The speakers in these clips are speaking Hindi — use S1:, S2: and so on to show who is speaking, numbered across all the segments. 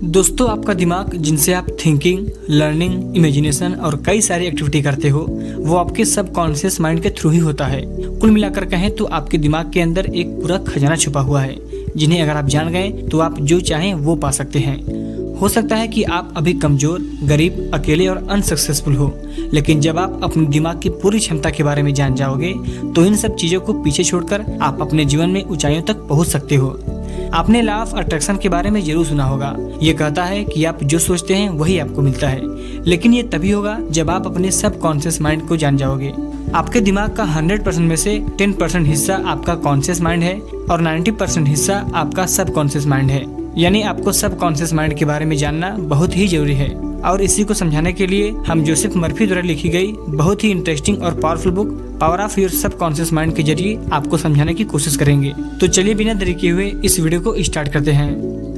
S1: दोस्तों, आपका दिमाग जिनसे आप थिंकिंग, लर्निंग, इमेजिनेशन और कई सारी एक्टिविटी करते हो वो आपके सबकॉन्शियस माइंड के थ्रू ही होता है। कुल मिलाकर कहें तो आपके दिमाग के अंदर एक पूरा खजाना छुपा हुआ है, जिन्हें अगर आप जान गए तो आप जो चाहें वो पा सकते हैं। हो सकता है कि आप अभी कमजोर, गरीब, अकेले और अनसक्सेसफुल हो, लेकिन जब आप अपने दिमाग की पूरी क्षमता के बारे में जान जाओगे तो इन सब चीजों को पीछे छोड़कर आप अपने जीवन में ऊंचाइयों तक पहुंच सकते हो। आपने लॉ ऑफ अट्रैक्शन के बारे में जरूर सुना होगा। ये कहता है कि आप जो सोचते हैं वही आपको मिलता है, लेकिन ये तभी होगा जब आप अपने सबकॉन्शियस माइंड को जान जाओगे। आपके दिमाग का 100% में से 10% हिस्सा आपका कॉन्शियस माइंड है और 90% हिस्सा आपका सबकॉन्शियस माइंड है। यानी आपको सबकॉन्शियस माइंड के बारे में जानना बहुत ही जरूरी है। और इसी को समझाने के लिए हम जोसेफ मर्फी द्वारा लिखी गई बहुत ही इंटरेस्टिंग और powerful book power of your subconscious mind के जरिए आपको समझाने की कोशिश करेंगे। तो चलिए बिना देरी किए हुए इस वीडियो को स्टार्ट करते हैं।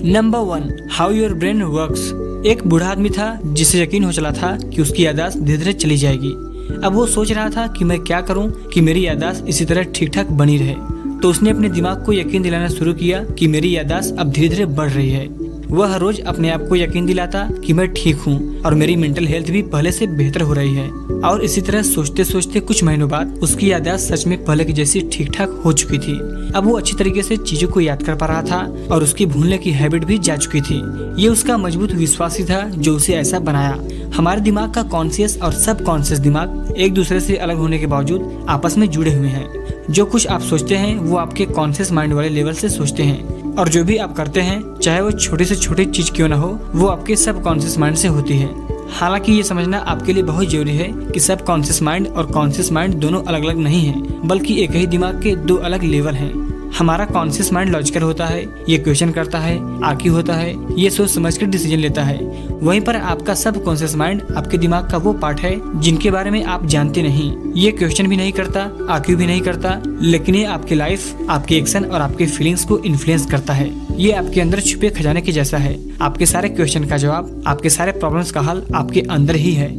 S1: Number 1, how your brain works. एक बूढ़ा आदमी था जिसे यकीन हो चला था कि उसकी याददाश्त धीरे धीरे चली जाएगी। अब वो सोच रहा था कि मैं क्या करूं कि मेरी याददाश्त इसी तरह ठीक ठाक बनी रहे। तो उसने अपने दिमाग को यकीन दिलाना शुरू किया कि मेरी याददाश्त अब धीरे धीरे बढ़ रही है। वह हर रोज अपने आप को यकीन दिलाता कि मैं ठीक हूँ और मेरी मेंटल हेल्थ भी पहले से बेहतर हो रही है। और इसी तरह सोचते सोचते कुछ महीनों बाद उसकी याददाश्त सच में पहले की जैसी ठीक ठाक हो चुकी थी। अब वो अच्छी तरीके से चीजों को याद कर पा रहा था और उसकी भूलने की हैबिट भी जा चुकी थी। ये उसका मजबूत विश्वास ही था जो उसे ऐसा बनाया। हमारे दिमाग का कॉन्शियस और सब कॉन्शियस दिमाग एक दूसरे से अलग होने के बावजूद आपस में जुड़े हुए हैं। जो कुछ आप सोचते हैं वो आपके कॉन्शियस माइंड वाले लेवल से सोचते हैं, और जो भी आप करते हैं चाहे वो छोटी से छोटी चीज क्यों ना हो वो आपके सबकॉन्शियस माइंड से होती है। हालांकि ये समझना आपके लिए बहुत जरूरी है कि सबकॉन्शियस माइंड और कॉन्शियस माइंड दोनों अलग अलग नहीं हैं, बल्कि एक ही दिमाग के दो अलग लेवल हैं। हमारा कॉन्शियस माइंड लॉजिकल होता है, ये क्वेश्चन करता है, आकी होता है, ये सोच समझ कर डिसीजन लेता है। वहीं पर आपका सबकॉन्शियस माइंड आपके दिमाग का वो पार्ट है जिनके बारे में आप जानते नहीं। ये क्वेश्चन भी नहीं करता, आकी भी नहीं करता, लेकिन ये आपकी लाइफ, आपके एक्शन और आपके फीलिंग्स को इन्फ्लुएंस करता है। ये आपके अंदर छुपे खजाने के जैसा है। आपके सारे क्वेश्चन का जवाब, आपके सारे प्रॉब्लम्स का हल आपके अंदर ही है।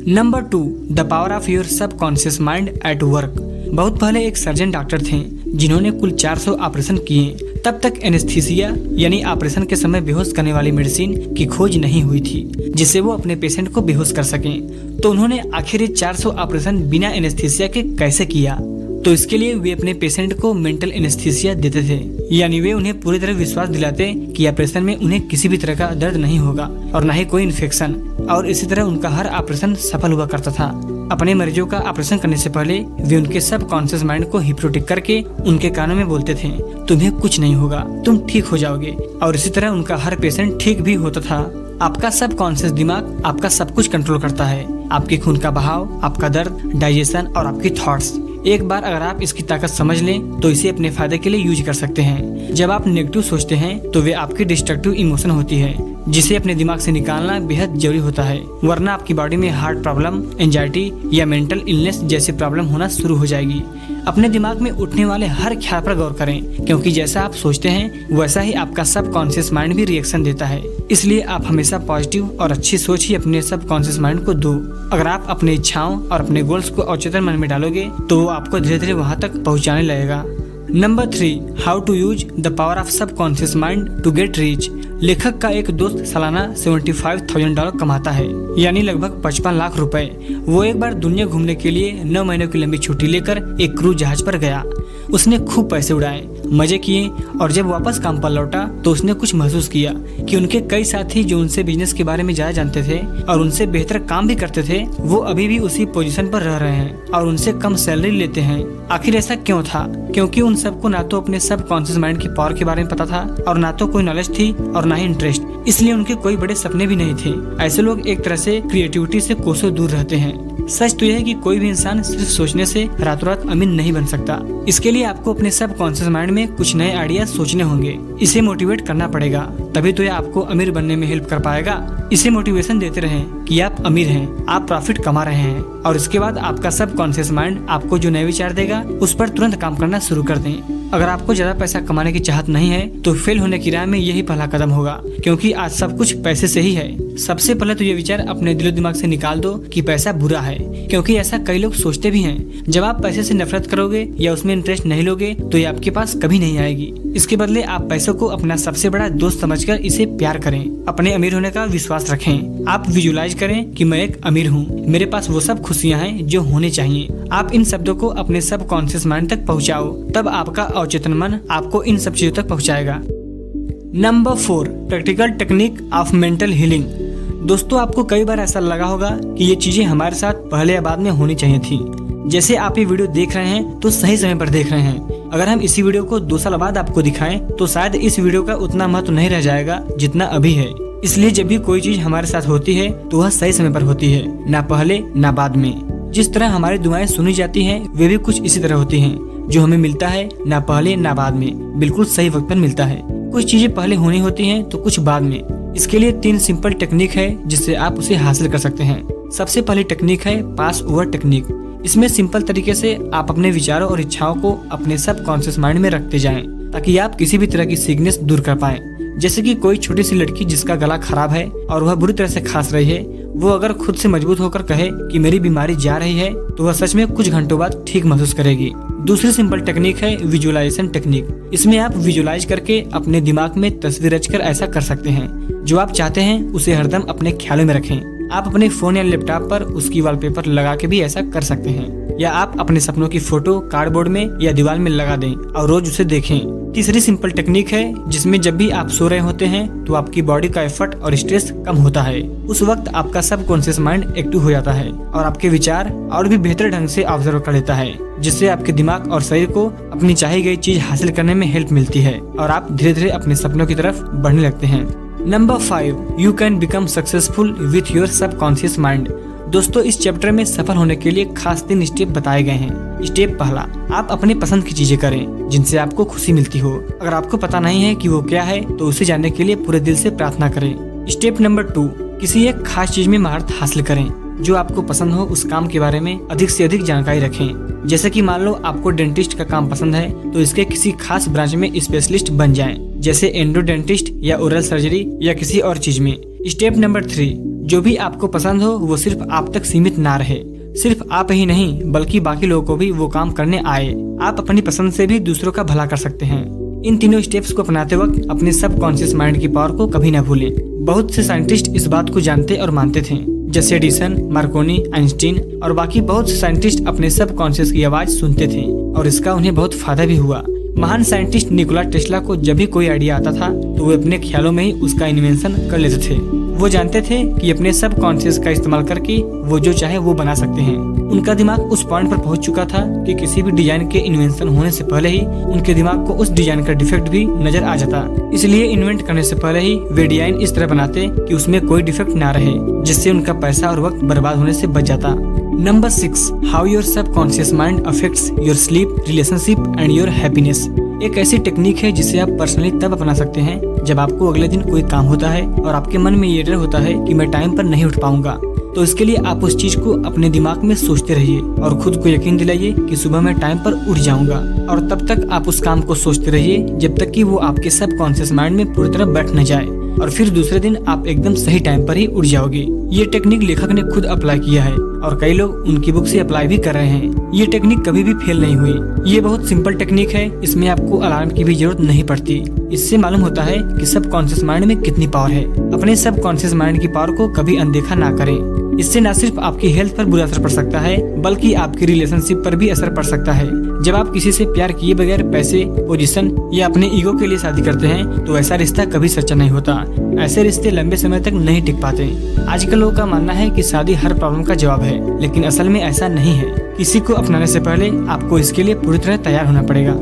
S1: Number 2, the power of your subconscious mind at work. बहुत पहले एक सर्जन डॉक्टर थे जिन्होंने कुल 400 ऑपरेशन किए। तब तक एनेस्थीसिया यानी ऑपरेशन के समय बेहोश करने वाली मेडिसिन की खोज नहीं हुई थी जिससे वो अपने पेशेंट को बेहोश कर सकें। तो उन्होंने आखिर ये 400 ऑपरेशन बिना एनेस्थीसिया के कैसे किया? तो इसके लिए वे अपने पेशेंट को मेंटल एनेस्थीसिया देते थे, यानी वे उन्हें पूरी तरह विश्वास दिलाते कि ऑपरेशन में उन्हें किसी भी तरह का दर्द नहीं होगा और न ही कोई इन्फेक्शन। और इसी तरह उनका हर ऑपरेशन सफल हुआ करता था। अपने मरीजों का ऑपरेशन करने से पहले वे उनके सबकॉन्शियस माइंड को हिप्नोटिक करके उनके कानों में बोलते थे, तुम्हें कुछ नहीं होगा, तुम ठीक हो जाओगे। और इसी तरह उनका हर पेशेंट ठीक भी होता था। आपका सबकॉन्शियस दिमाग आपका सब कुछ कंट्रोल करता है, आपके खून का बहाव, आपका दर्द, डाइजेशन और आपकी थॉट्स। एक बार अगर आप इसकी ताकत समझ लें तो इसे अपने फायदे के लिए यूज कर सकते हैं। जब आप नेगेटिव सोचते हैं तो वे आपकी डिस्ट्रक्टिव इमोशन होती है जिसे अपने दिमाग से निकालना बेहद जरूरी होता है, वरना आपकी बॉडी में हार्ट प्रॉब्लम, एंजाइटी या मेंटल इलनेस जैसी प्रॉब्लम होना शुरू हो जाएगी। अपने दिमाग में उठने वाले हर ख्याल पर गौर करें, क्योंकि जैसा आप सोचते हैं वैसा ही आपका सबकॉन्शियस माइंड भी रिएक्शन देता है। इसलिए आप हमेशा पॉजिटिव और अच्छी सोच ही अपने सबकॉन्शियस माइंड को दो। अगर आप अपनी इच्छाओं और अपने गोल्स को अवचेतन मन में डालोगे तो वो आपको धीरे धीरे वहाँ तक पहुँचाने लगेगा। Number 3, how to use the power of subconscious mind to get rich. लेखक का एक दोस्त सालाना $75,000 कमाता है, यानी लगभग 55 लाख रुपए। वो एक बार दुनिया घूमने के लिए 9 महीनों की लंबी छुट्टी लेकर एक क्रूज जहाज पर गया। उसने खूब पैसे उड़ाए, मजे किए, और जब वापस काम पर लौटा तो उसने कुछ महसूस किया कि उनके कई साथी जो उनसे बिजनेस के बारे में ज्यादा जानते थे और उनसे बेहतर काम भी करते थे, वो अभी भी उसी पोजीशन पर रह रहे हैं और उनसे कम सैलरी लेते हैं। आखिर ऐसा क्यों था? क्योंकि उन सबको ना तो अपने सबकॉन्शियस माइंड की पावर के बारे में पता था और ना तो कोई नॉलेज थी और ना ही इंटरेस्ट, इसलिए उनके कोई बड़े सपने भी नहीं थे। ऐसे लोग एक तरह से क्रिएटिविटी से कोसों दूर रहते हैं। सच तो यह है कि कोई भी इंसान सिर्फ सोचने से रातों रात अमीर नहीं बन सकता। इसके लिए आपको अपने सबकॉन्शियस माइंड में कुछ नए आइडिया सोचने होंगे, इसे मोटिवेट करना पड़ेगा, तभी तो यह आपको अमीर बनने में हेल्प कर पाएगा। इसे मोटिवेशन देते रहें कि आप अमीर हैं, आप प्रॉफिट कमा रहे हैं, और इसके बाद आपका सबकॉन्शियस माइंड आपको जो नए विचार देगा उस पर तुरंत काम करना शुरू कर दें। अगर आपको ज्यादा पैसा कमाने की चाहत नहीं है तो फेल होने की राह में यही पहला कदम होगा, क्योंकि आज सब कुछ पैसे से ही है। सबसे पहले तो ये विचार अपने दिलो दिमाग से निकाल दो कि पैसा बुरा है, क्योंकि ऐसा कई लोग सोचते भी हैं। जब आप पैसे से नफरत करोगे या उसमें इंटरेस्ट नहीं लोगे तो ये आपके पास कभी नहीं आएगी। इसके बदले आप पैसों को अपना सबसे बड़ा दोस्त समझकर इसे प्यार करें। अपने अमीर होने का विश्वास रखें। आप विजुलाइज करें कि मैं एक अमीर हूँ, मेरे पास वो सब खुशियाँ हैं जो होने चाहिए। आप इन शब्दों को अपने सब कॉन्शियस माइंड तक पहुँचाओ, तब आपका अवचेतन मन आपको इन सब चीजों तक पहुँचाएगा। Number 4, practical technique of mental healing. दोस्तों, आपको कई बार ऐसा लगा होगा कि ये चीजें हमारे साथ पहले या बाद में होनी चाहिए थी। जैसे आप ये वीडियो देख रहे हैं तो सही समय पर देख रहे हैं। अगर हम इसी वीडियो को 2 साल बाद आपको दिखाएं तो शायद इस वीडियो का उतना महत्व नहीं रह जाएगा जितना अभी है। इसलिए जब भी कोई चीज हमारे साथ होती है तो वह सही समय पर होती है, ना पहले ना बाद में। जिस तरह हमारी दुआएं सुनी जाती हैं, वे भी कुछ इसी तरह होती हैं। जो हमें मिलता है ना पहले ना बाद में, बिल्कुल सही वक्त पर मिलता है। कुछ चीजें पहले होनी होती हैं तो कुछ बाद में। इसके लिए 3 सिंपल टेक्निक है जिससे आप उसे हासिल कर सकते हैं। सबसे पहली टेक्निक है पास ओवर टेक्निक। इसमें सिंपल तरीके से आप अपने विचारों और इच्छाओं को अपने सब कॉन्शियस माइंड में रखते जाएं, ताकि आप किसी भी तरह की सिकनेस दूर कर पाएं। जैसे कि कोई छोटी सी लड़की जिसका गला खराब है और वह बुरी तरह से खांस रही है, वो अगर खुद से मजबूत होकर कहे कि मेरी बीमारी जा रही है तो वह सच में कुछ घंटों बाद ठीक महसूस करेगी। दूसरी सिंपल टेक्निक है विजुअलाइजेशन टेक्निक। इसमें आप विजुअलाइज करके अपने दिमाग में तस्वीर रचकर ऐसा कर सकते हैं। जो आप चाहते हैं उसे हरदम अपने ख्यालों में रखें। आप अपने फोन या लैपटॉप पर उसकी वॉलपेपर लगा के भी ऐसा कर सकते हैं, या आप अपने सपनों की फोटो कार्डबोर्ड में या दीवार में लगा दें और रोज उसे देखें। तीसरी सिंपल टेक्निक है जिसमें जब भी आप सो रहे होते हैं तो आपकी बॉडी का एफर्ट और स्ट्रेस कम होता है। उस वक्त आपका सबकॉन्शियस माइंड एक्टिव हो जाता है और आपके विचार और भी बेहतर ढंग से ऑब्जर्व कर लेता है, जिससे आपके दिमाग और शरीर को अपनी चाही गई चीज हासिल करने में हेल्प मिलती है और आप धीरे धीरे अपने सपनों की तरफ बढ़ने लगते हैं। Number 5, you can become successful with your subconscious mind. दोस्तों, इस चैप्टर में सफल होने के लिए खास 3 स्टेप बताए गए हैं। स्टेप पहला, आप अपने पसंद की चीजें करें जिनसे आपको खुशी मिलती हो। अगर आपको पता नहीं है कि वो क्या है तो उसे जानने के लिए पूरे दिल से प्रार्थना करें। स्टेप नंबर 2, किसी एक खास चीज में महारत हासिल करें। जो आपको पसंद हो उस काम के बारे में अधिक से अधिक जानकारी रखें। जैसे कि मान लो आपको डेंटिस्ट का काम पसंद है तो इसके किसी खास ब्रांच में स्पेशलिस्ट बन जाएं, जैसे एंडोडेंटिस्ट या ओरल सर्जरी या किसी और चीज में। स्टेप नंबर 3, जो भी आपको पसंद हो वो सिर्फ आप तक सीमित ना रहे। सिर्फ आप ही नहीं बल्कि बाकी लोगों को भी वो काम करने आए। आप अपनी पसंद से भी दूसरों का भला कर सकते हैं। इन तीनों स्टेप्स को अपनाते वक्त अपने सबकॉन्शियस माइंड की पावर को कभी न भूलें। बहुत से साइंटिस्ट इस बात को जानते और मानते थे, जैसे एडिसन, मार्कोनी, आइंस्टीन और बाकी बहुत से साइंटिस्ट अपने सबकॉन्शियस की आवाज सुनते थे और इसका उन्हें बहुत फायदा भी हुआ। महान साइंटिस्ट निकोला टेस्ला को जब भी कोई आइडिया आता था तो वे अपने ख्यालों में ही उसका इन्वेंशन कर लेते थे। वो जानते थे कि अपने सबकॉन्शियस का इस्तेमाल करके वो जो चाहे वो बना सकते हैं। उनका दिमाग उस पॉइंट पर पहुंच चुका था कि किसी भी डिजाइन के इन्वेंशन होने से पहले ही उनके दिमाग को उस डिजाइन का डिफेक्ट भी नजर आ जाता। इसलिए इन्वेंट करने से पहले ही वे डिजाइन इस तरह बनाते कि उसमें कोई डिफेक्ट ना रहे, जिससे उनका पैसा और वक्त बर्बाद होने से बच जाता। Number 6, how your subconscious mind affects your sleep, relationship and your happiness. एक ऐसी टेक्निक है जिसे आप पर्सनली तब अपना सकते हैं जब आपको अगले दिन कोई काम होता है और आपके मन में ये डर होता है कि मैं टाइम पर नहीं उठ पाऊंगा। तो इसके लिए आप उस चीज को अपने दिमाग में सोचते रहिए और खुद को यकीन दिलाइए कि सुबह मैं टाइम पर उठ जाऊंगा। और तब तक आप उस काम को सोचते रहिए जब तक कि वो आपके सबकॉन्शियस माइंड में पूरी तरह बैठ न जाए, और फिर दूसरे दिन आप एकदम सही टाइम पर ही उठ जाओगे। ये टेक्निक लेखक ने खुद अप्लाई किया है और कई लोग उनकी बुक से अप्लाई भी कर रहे हैं। ये टेक्निक कभी भी फेल नहीं हुई। ये बहुत सिंपल टेक्निक है, इसमें आपको अलार्म की भी जरूरत नहीं पड़ती। इससे मालूम होता है कि सबकॉन्शियस माइंड में कितनी पावर है। अपने सबकॉन्शियस माइंड की पावर को कभी अनदेखा ना करें। इससे न सिर्फ आपकी हेल्थ पर बुरा असर पड़ सकता है बल्कि आपकी रिलेशनशिप पर भी असर पड़ सकता है। जब आप किसी से प्यार किए बगैर पैसे, पोजीशन या अपने ईगो के लिए शादी करते हैं तो ऐसा रिश्ता कभी सच्चा नहीं होता। ऐसे रिश्ते लंबे समय तक नहीं टिक पाते। आजकल लोगों का मानना है कि शादी हर प्रॉब्लम का जवाब है, लेकिन असल में ऐसा नहीं है। किसी को अपनाने से पहले आपको इसके लिए पूरी तरह तैयार होना पड़ेगा।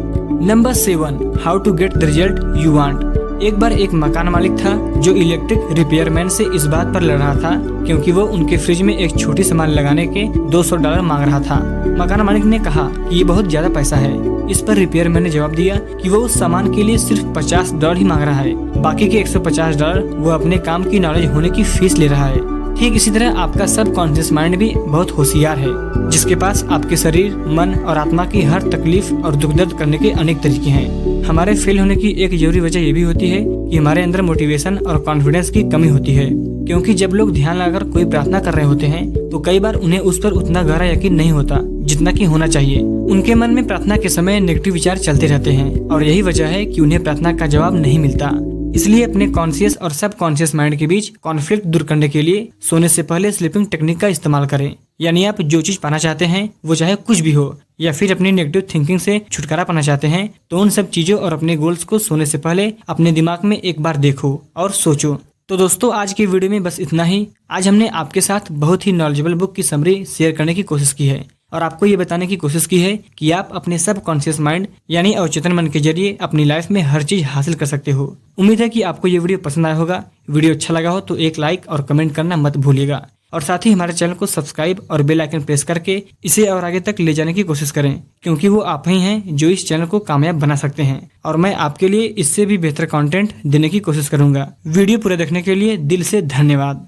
S1: Number 7, how to get the result you want. एक बार एक मकान मालिक था जो इलेक्ट्रिक रिपेयरमैन से इस बात पर लड़ रहा था क्योंकि वो उनके फ्रिज में एक छोटी सामान लगाने के $200 मांग रहा था। मकान मालिक ने कहा कि ये बहुत ज्यादा पैसा है। इस पर रिपेयरमैन ने जवाब दिया कि वो उस सामान के लिए सिर्फ $50 ही मांग रहा है, बाकी के $150 वो अपने काम की नॉलेज होने की फीस ले रहा है। ठीक इसी तरह आपका सबकॉन्शियस माइंड भी बहुत होशियार है, जिसके पास आपके शरीर, मन और आत्मा की हर तकलीफ और दुख दर्द करने के अनेक तरीके हैं। हमारे फेल होने की एक जरूरी वजह ये भी होती है कि हमारे अंदर मोटिवेशन और कॉन्फिडेंस की कमी होती है, क्योंकि जब लोग ध्यान लगाकर कोई प्रार्थना कर रहे होते हैं तो कई बार उन्हें उस पर उतना गहरा यकीन नहीं होता जितना कि होना चाहिए। उनके मन में प्रार्थना के समय नेगेटिव विचार चलते रहते हैं और यही वजह है कि उन्हें प्रार्थना का जवाब नहीं मिलता। इसलिए अपने कॉन्शियस और सब कॉन्शियस माइंड के बीच कॉन्फ्लिक्ट दूर करने के लिए सोने से पहले स्लीपिंग टेक्निक का इस्तेमाल करें। यानी आप जो चीज पाना चाहते हैं वो चाहे कुछ भी हो, या फिर अपनी नेगेटिव थिंकिंग से छुटकारा पाना चाहते हैं, तो उन सब चीजों और अपने गोल्स को सोने से पहले अपने दिमाग में एक बार देखो और सोचो। तो दोस्तों, आज की वीडियो में बस इतना ही। आज हमने आपके साथ बहुत ही नॉलेजेबल बुक की समरी शेयर करने की कोशिश की है और आपको ये बताने की कोशिश की है कि आप अपने सब कॉन्शियस माइंड यानी अवचेतन मन के जरिए अपनी लाइफ में हर चीज हासिल कर सकते हो। उम्मीद है कि आपको ये वीडियो पसंद आया होगा। वीडियो अच्छा लगा हो तो एक लाइक और कमेंट करना मत भूलिएगा, और साथ ही हमारे चैनल को सब्सक्राइब और बेल आइकन प्रेस करके इसे और आगे तक ले जाने की कोशिश करें, क्योंकि वो आप ही हैं जो इस चैनल को कामयाब बना सकते हैं और मैं आपके लिए इससे भी बेहतर कंटेंट देने की कोशिश करूंगा। वीडियो पूरा देखने के लिए दिल से धन्यवाद।